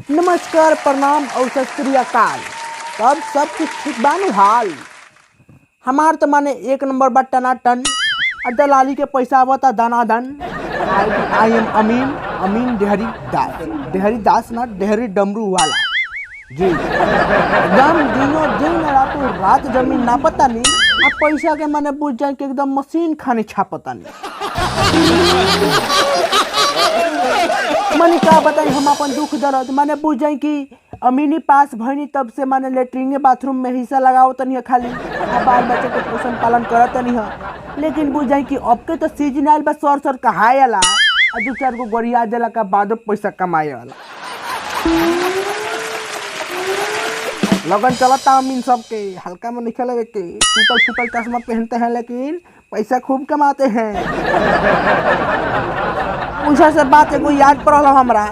नमस्कार, प्रणाम और सत श्री अकाल। तब सब कुछ ठीक बानू हाल हमार तो माने एक नंबर बा टनाटन। दलाली के पैसा आवता दनादन। आई एम अमीन देहरी दास ना देहरी डमरू वाला जी। एकदम दिनों दिन रातों रात जमीन ना पता नहीं। अब पैसा के माने बुझ जाए कि एकदम मशीन खाने छापता नहीं। माने का बताई हम अपन दुख दर्द माने बुझ जाए कि अमीनी पास भनी तब से माने लेटरिन बाथरूम में हिस्सा लगाओ तनी खाली बाल बच्चे के पोषण पालन करत तनी। लेकिन बुझ जाए कि अब के तो सीजन आयल बा सर कहाए वाला और दो चार गो गरिया देला का बाद पैसा कमाए वाला। लगन चलता अमीन सबके हल्का में निकल लगे के टूटल चश्मा पहनते हैं लेकिन पैसा खूब कमाते हैं। उनसे से बात एगो याद पड़ल हमरा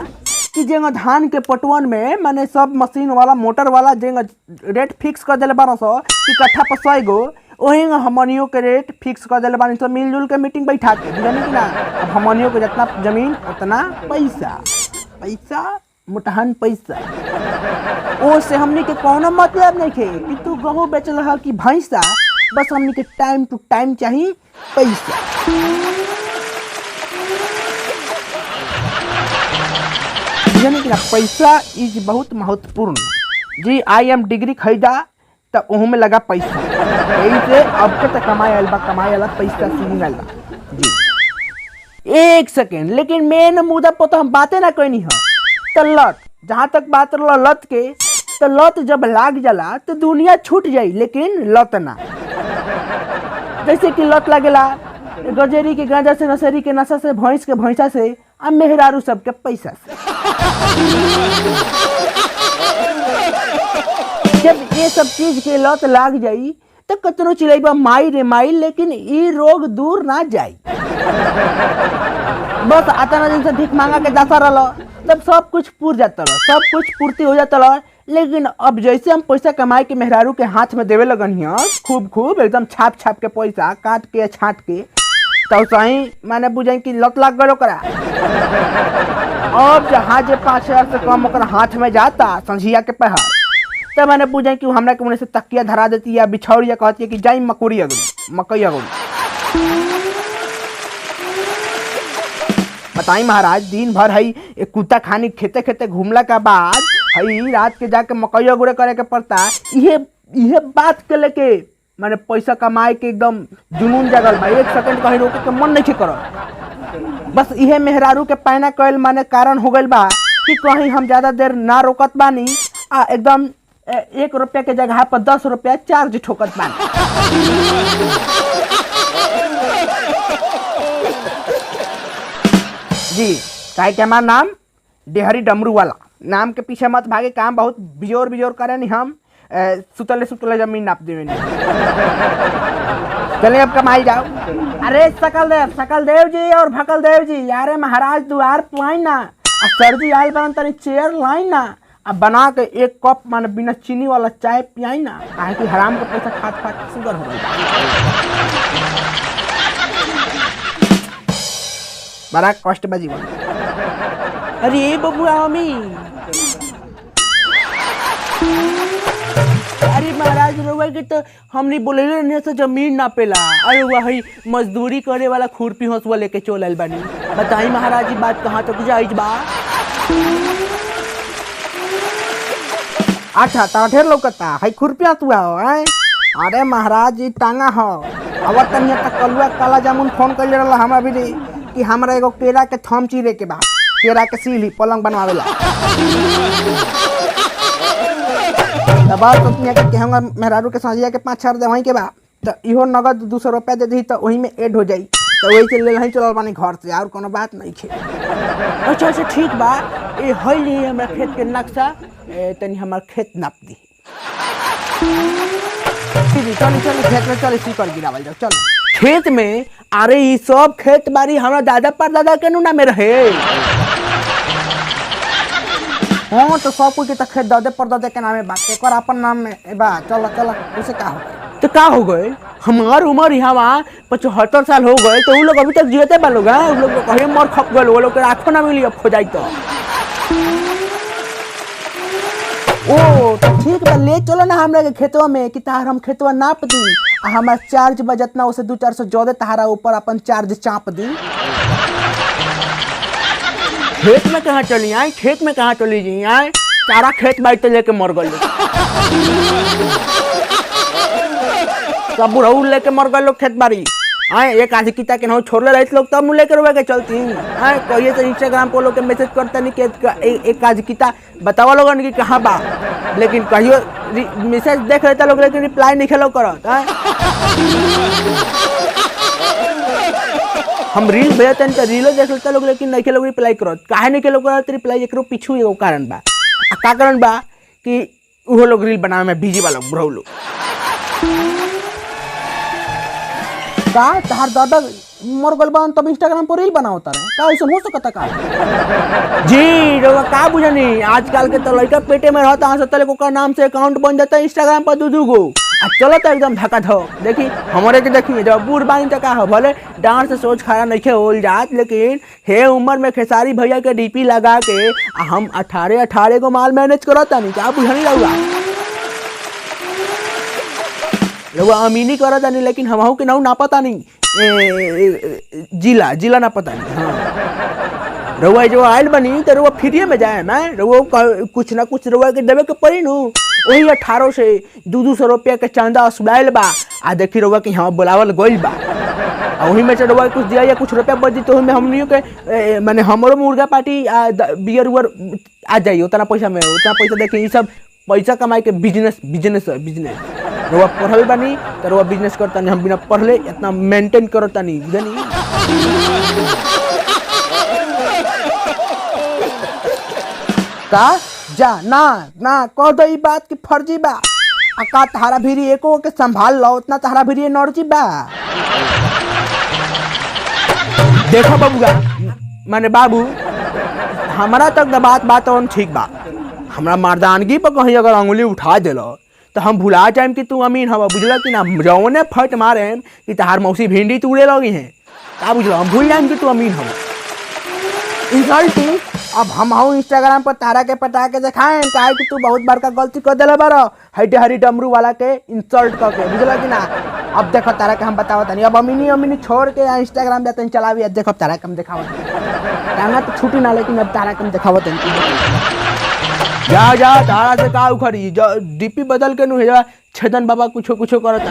कि जेंगा धान के पटवन में माने सब मशीन वाला मोटर वाला जेंगा रेट फिक्स कर दिले बारह सौ कि कट्ठा पर 100 गो वही हमनियों के रेट फिक्स कर दिले बानी। सब मिलजुल के मीटिंग बैठा के जानी कि ना अब हमनियों को जितना जमीन उतना पैसा मुठहन पैसा। ओ से हमनी के कोनो मतलब नहीं थे कि तू गहूँ बेच रहा कि भैंसा। बस हमनी के टाइम टू टाइम चाहिए पैसा। यानी कि पैसा इज बहुत महत्वपूर्ण जी। आई एम डिग्री खरीदा तब वहाँ में लगा पैसा। यही से अब के तक कमाए वाला पैसा सिंगल जी। एक सेकेंड लेकिन मेन मुद्दा पर तो हम बातें ना कोई नहीं है। तो लत जहाँ तक बात रहा लत के तो लत जब लाग जाला तो दुनिया छूट जाई लेकिन लत ना। जैसे कि लत लगेला गजेरी के गांजा से नशेरी के नशा से भैंस के भैंसा से अब मेहरारू सबके पैसा से। जब ये सब चीज के लत लाग जाई तो कतनो चिल्लाइबा माई रे माई लेकिन ये रोग दूर ना जाई। बस आता ना दिन से भीख मांगा के जाता रहा तब सब कुछ पूर जाता रहा सब कुछ पूर्ति हो जाता रहा। लेकिन अब जैसे हम पैसा कमाए के मेहरारू के हाथ में देवे लगन हिया खूब एकदम छाप के पैसा काट के छाट के तो सही मैंने बुझाई कि लत लाग गलो करा। अब जहाँ जे 5000 से कम ओकर हाथ में जाता संझिया के पहर तब मैंने बुझाई कि हमरा के उन्हें से तकिया धरा देती या बिछौरिया कहती है कि जाई मकई अगुन। बताई महाराज दिन भर हई एक कुत्ता खानी खेते घूमला के बाद हई रात के जाके मकई अगुड़े करे के पड़ता। इहे बात के लेके मैंने पैसा कमाए के एकदम जुनून जगल बा। एक सेकंड कहीं रोके के मन नहीं करत। बस इहे मेहरारू के पैना कइल माने कारण हो गइल बा कि कहीं हम ज्यादा देर ना रोकत बानी आ एकदम 1 रुपया के जगह पर 10 रुपया चार्ज ठोकत बानी। जी काहे के हमार नाम देहरी डमरू वाला नाम के पीछे मत भागे। काम बहुत बिजोर करे नहीं हम सुतले जमीन नाप देवे नहीं। चलिए अब कमाई जाओ। अरे सकल देव जी और भकल देव जी यारे महाराज द्वार पुआई ना सर जी आयल बन तनी चेयर लाई ना अब बना के 1 कप माने बिना चीनी वाला चाय पियाई ना काहे कि हराम का पैसा खात शुगर हो गई। बड़ा कष्ट बा जीवन। अरे बबुआ अमीन अरे महाराज रउआ के तो हमने बोले नहीं से जमीन ना पेला। अरे वही मजदूरी करे वाला खुरपी हंसुआ लेके चलल बानी। बताई महाराज जी बात कहाँ तक जाइज बा। अच्छा ता ढेर लौकता है खुरपी हंसुआ हो। अरे महाराज जी टांगा हो अब तनिया तक कलुआ काला जामुन फोन कर रहा हमरा भी कि हमरा एगो केरा के थम चीरे के बाद केरा के सीली पलंग बनवावेला। बात कहूँगा मेहरारू के संजिया के 5-6 दे वहीं के बाद तो इहो नगद 200 रुपया दे दी तो वही में ऐड हो जाई तो वही से ले चलल बानी घर से और कोनो बात नहीं खे। अच्छा ठीक बा ए हई हमरा खेत के नक्शा तनी हमार खेत नाप दी। चल खेत में चल कर गिरावल जाओ चल खेत में। अरे ये सब खेत बाड़ी हमरा दादा परदादा के ना में रहे। हाँ तो सब कुछ के खेत दादे परदादे के नामे बा एक अपन नाम में बा। चल उसे का हो गए तो का हो गए हमार उम्र यहाँ 75 साल हो गए तो उन लोग अभी तक जीते बा लोग। उन लोग कहीं मर खप गए वो लोग आँखों ना मिली अब हो जाए तो। ठीक बा, ले चलो ना हमरा के खेतवा में कि तार हम खेतवा नाप दी आ हमार चार्ज बजत ना उसे 200-400 जोड़े तहारा ऊपर अपन चार्ज चाप दी। खेत में कहाँ चली आए, खेत में कहाँ चली जी आए, सारा खेत बाई तो लेके मर गए, सब बुढ़ऊ लेके मर गए लोग खेत बाड़ी। आए एक आधी किता के ना छोड़ले रहे लोग तब लेकर रुआ के चलती। आए कहिए तो इंस्टाग्राम पर लोग के मैसेज करता नहीं कि एक आधी किता बतावा लोगन कि कहाँ बा, लेकिन कहियो मैसेज देख लेता लोग लेकिन रिप्लाई नहीं खेलो करत। हम रील भेजते हैं तो रीलो देख लेता लोग लेकिन नहीं लोग रिप्लाई करत, काहे नहीं लोग करत रिप्लाई, एकरो पीछू एगो कारण बा। का कारण बा कि वो लोग रील बनावे में बिजी बा लोग, बुढ़ऊ लोग। का तहार दादा मर गल बा तब इंस्टाग्राम पर रील बनावता रहे, का ऐसा हो सकता का? जी रउआ का बुझनी, आजकल के तो लड़का पेटे में रहता है सत्तर को नाम से अकाउंट बन जाता है इंस्टाग्राम पर दू गो चलो तो एकदम धक्का धो। देखी हमारे के देखिए जब बूढ़ बानी तो का हो भले डांस से सोच खड़ा नहीं होल जात, लेकिन हे उम्र में खेसारी भैया के डीपी लगा के हम 18 को माल मैनेज करता नहीं, क्या बुझनी रउआ अमीनी करता नहीं, लेकिन हम के नाऊ ना पता नहीं, जिला ना पता नहीं। हाँ रउआ जो आयल बनी तो रउआ फ्री में जाए, मैं रउआ कुछ ना कुछ रउआ के देवे के पड़ी नू, वही 18 से 200 रुपया के चंदा असुलाइल बा। आ देखी रउआ कि हाँ बुलावल गइल बा, वही में से रउआ कुछ दिया या कुछ रुपया बच दी तो में हमनियों के माने हमरो मुर्गा पार्टी बियर उयर आ जाइए, उतना पैसा में उतना पैसा देखी ये सब पैसा कमाई के बिजनेस रउआ पढ़ल बानी तो रउआ बिजनेस करता नहीं, हम बिना पढ़ले इतना मेंटेन करता नहीं बुझनी। का जा ना कह दो ई बात की फर्जी बा, का तहारा भीरी एको के संभाल लो उतना तहारा भीरी एनर्जी बा। देखो बाबूगा माने बाबू हमारा तक बात ठीक बा, हमरा मर्दानगी पर कहीं अगर अंगुली उठा दिलो तो हम भुला जाए कि तू अमीन हवा, बुझल कि ना जौने फट मारे कि तहार मौसी भिंडी तूड़े लगी है, का बुझल हम भूल जाए कि तू अमीन हवा। इंसल्टिंग अब हम हूँ इंस्टाग्राम पर तारा के पटा के दिखाएं काहे कि तू बहुत बड़का गलती कर दिला बारो हईटे हरी डमरू वाला के इंसल्ट करके, बुझल कि ना। अब देखो तारा के हम बतावत नहीं, अब अमीनी छोड़ के इंस्टाग्राम जाते चलावी, अब देखो तारा के हम दिखावत टांगा तो छुट्टी ना, लेकिन अब तारा के हम दिखावत जा तारा से का उखड़ी डीपी बदल के नु छेदन बाबा कुछो करत।